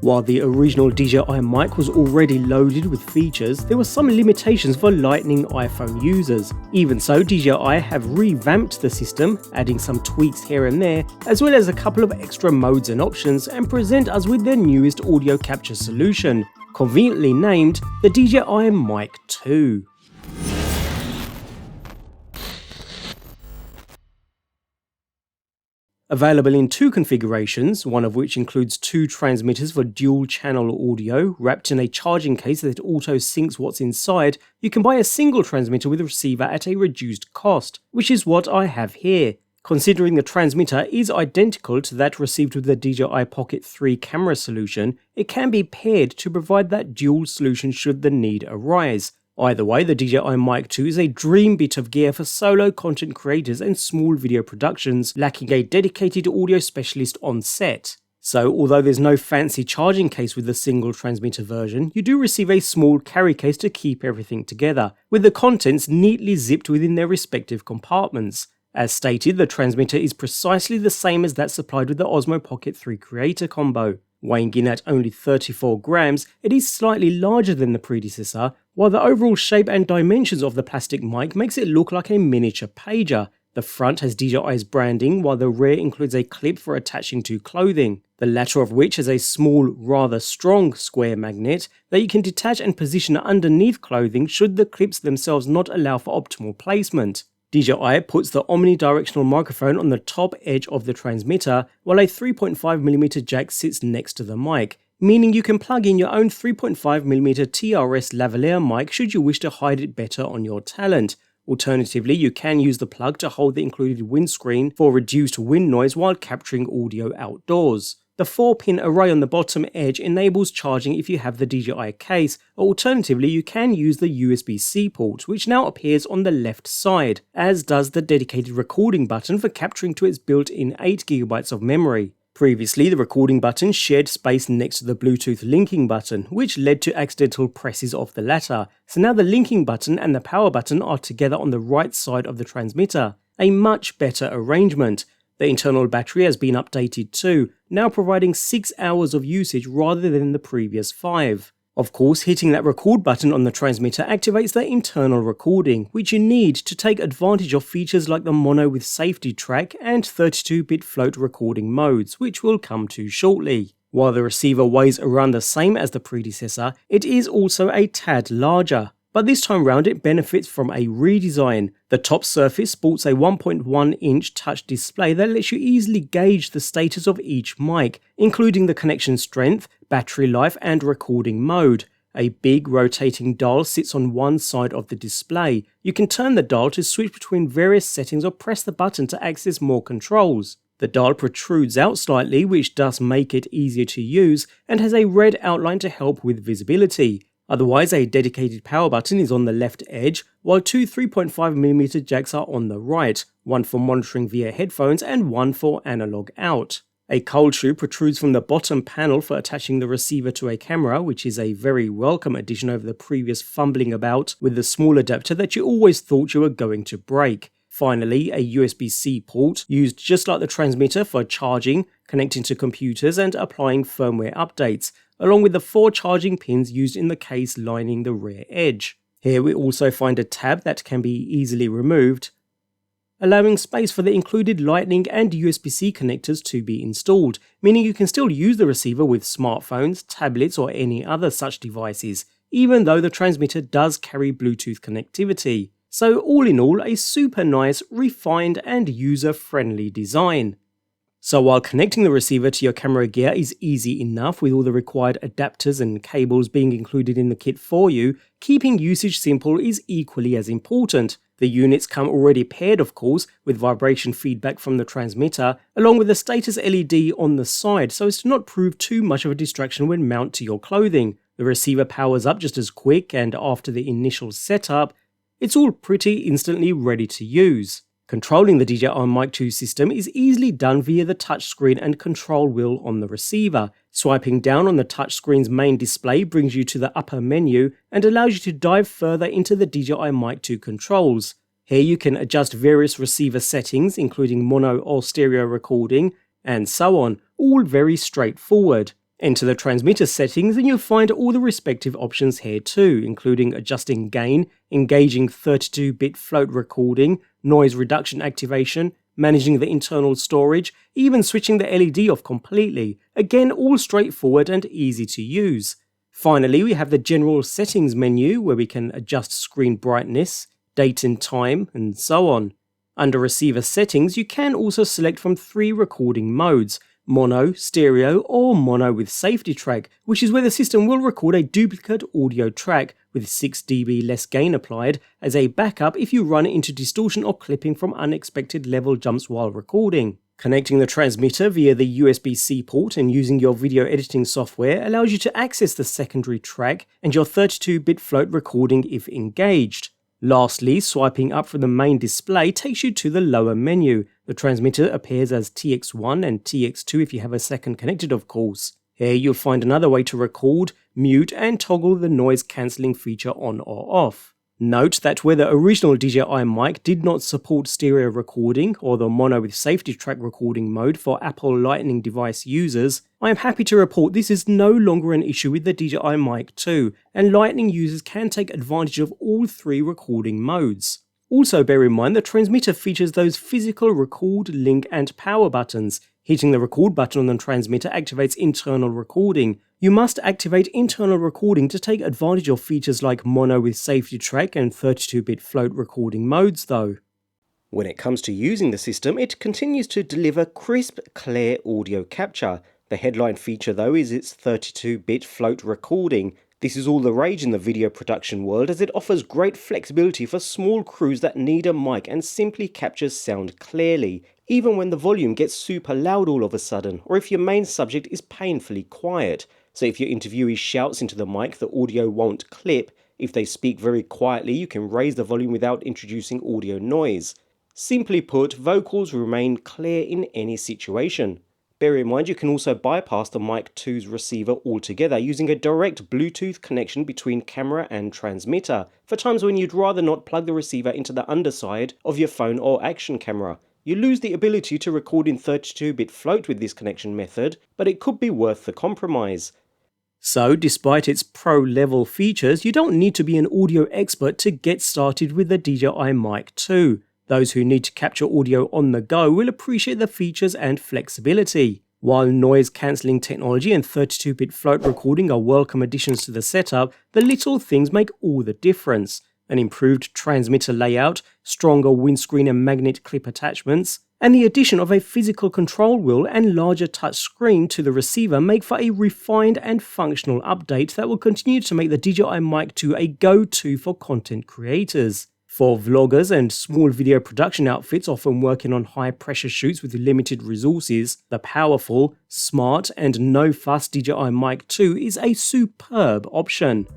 While the original DJI Mic was already loaded with features, there were some limitations for Lightning iPhone users. Even so, DJI have revamped the system, adding some tweaks here and there, as well as a couple of extra modes and options, and present us with their newest audio capture solution, conveniently named the DJI Mic 2. Available in two configurations, one of which includes two transmitters for dual-channel audio, wrapped in a charging case that auto-syncs what's inside, you can buy a single transmitter with a receiver at a reduced cost, which is what I have here. Considering the transmitter is identical to that received with the DJI Pocket 3 camera solution, it can be paired to provide that dual solution should the need arise. Either way, the DJI Mic 2 is a dream bit of gear for solo content creators and small video productions lacking a dedicated audio specialist on set. So, although there's no fancy charging case with the single transmitter version, you do receive a small carry case to keep everything together, with the contents neatly zipped within their respective compartments. As stated, the transmitter is precisely the same as that supplied with the Osmo Pocket 3 Creator combo. Weighing in at only 34 grams, it is slightly larger than the predecessor, while the overall shape and dimensions of the plastic mic makes it look like a miniature pager. The front has DJI's branding, while the rear includes a clip for attaching to clothing, the latter of which has a small, rather strong square magnet that you can detach and position underneath clothing should the clips themselves not allow for optimal placement. DJI puts the omnidirectional microphone on the top edge of the transmitter, while a 3.5mm jack sits next to the mic, meaning you can plug in your own 3.5mm TRS lavalier mic should you wish to hide it better on your talent. Alternatively, you can use the plug to hold the included windscreen for reduced wind noise while capturing audio outdoors. The 4-pin array on the bottom edge enables charging if you have the DJI case, or alternatively you can use the USB-C port, which now appears on the left side, as does the dedicated recording button for capturing to its built-in 8GB of memory. Previously, the recording button shared space next to the Bluetooth linking button, which led to accidental presses of the latter, so now the linking button and the power button are together on the right side of the transmitter. A much better arrangement. The internal battery has been updated too, now providing 6 hours of usage rather than the previous 5. Of course, hitting that record button on the transmitter activates the internal recording, which you need to take advantage of features like the mono with safety track and 32-bit float recording modes, which we'll come to shortly. While the receiver weighs around the same as the predecessor, it is also a tad larger. But this time round it benefits from a redesign. The top surface sports a 1.1-inch touch display that lets you easily gauge the status of each mic, including the connection strength, battery life and recording mode. A big rotating dial sits on one side of the display. You can turn the dial to switch between various settings or press the button to access more controls. The dial protrudes out slightly, which does make it easier to use, and has a red outline to help with visibility. Otherwise, a dedicated power button is on the left edge, while two 3.5mm jacks are on the right, one for monitoring via headphones and one for analog out. A cold shoe protrudes from the bottom panel for attaching the receiver to a camera, which is a very welcome addition over the previous fumbling about with the small adapter that you always thought you were going to break. Finally, a USB-C port, used just like the transmitter for charging, connecting to computers and applying firmware updates, along with the 4 charging pins used in the case lining the rear edge. Here we also find a tab that can be easily removed, allowing space for the included Lightning and USB-C connectors to be installed, meaning you can still use the receiver with smartphones, tablets or any other such devices, even though the transmitter does carry Bluetooth connectivity. So all in all, a super nice, refined and user-friendly design. So while connecting the receiver to your camera gear is easy enough with all the required adapters and cables being included in the kit for you, keeping usage simple is equally as important. The units come already paired of course with vibration feedback from the transmitter, along with a status LED on the side so as to not prove too much of a distraction when mounted to your clothing. The receiver powers up just as quick, and after the initial setup, it's all pretty instantly ready to use. Controlling the DJI Mic 2 system is easily done via the touchscreen and control wheel on the receiver. Swiping down on the touchscreen's main display brings you to the upper menu and allows you to dive further into the DJI Mic 2 controls. Here you can adjust various receiver settings, including mono or stereo recording, and so on, all very straightforward. Enter the transmitter settings and you'll find all the respective options here too, including adjusting gain, engaging 32-bit float recording, noise reduction activation, managing the internal storage, even switching the LED off completely. Again, all straightforward and easy to use. Finally, we have the general settings menu where we can adjust screen brightness, date and time, and so on. Under receiver settings, you can also select from 3 recording modes: mono, stereo, or mono with safety track, which is where the system will record a duplicate audio track with 6 dB less gain applied as a backup if you run into distortion or clipping from unexpected level jumps while recording. Connecting the transmitter via the USB-C port and using your video editing software allows you to access the secondary track and your 32-bit float recording if engaged. Lastly, swiping up from the main display takes you to the lower menu. The transmitter appears as TX1 and TX2 if you have a second connected, of course. Here you'll find another way to record, mute and toggle the noise cancelling feature on or off. Note that where the original DJI Mic did not support stereo recording or the mono with safety track recording mode for Apple Lightning device users, I am happy to report this is no longer an issue with the DJI Mic 2, and Lightning users can take advantage of all 3 recording modes. Also bear in mind the transmitter features those physical record, link and power buttons. Hitting the record button on the transmitter activates internal recording. You must activate internal recording to take advantage of features like mono with safety track and 32-bit float recording modes though. When it comes to using the system, it continues to deliver crisp, clear audio capture. The headline feature though is its 32-bit float recording. This is all the rage in the video production world as it offers great flexibility for small crews that need a mic and simply captures sound clearly, even when the volume gets super loud all of a sudden, or if your main subject is painfully quiet. So if your interviewee shouts into the mic, the audio won't clip. If they speak very quietly, you can raise the volume without introducing audio noise. Simply put, vocals remain clear in any situation. Bear in mind you can also bypass the Mic 2's receiver altogether using a direct Bluetooth connection between camera and transmitter for times when you'd rather not plug the receiver into the underside of your phone or action camera. You lose the ability to record in 32-bit float with this connection method, but it could be worth the compromise. So, despite its pro-level features, you don't need to be an audio expert to get started with the DJI Mic 2. Those who need to capture audio on the go will appreciate the features and flexibility. While noise cancelling technology and 32-bit float recording are welcome additions to the setup, the little things make all the difference. An improved transmitter layout, stronger windscreen and magnet clip attachments, and the addition of a physical control wheel and larger touch screen to the receiver make for a refined and functional update that will continue to make the DJI Mic 2 a go-to for content creators. For vloggers and small video production outfits often working on high-pressure shoots with limited resources, the powerful, smart and no-fuss DJI Mic 2 is a superb option.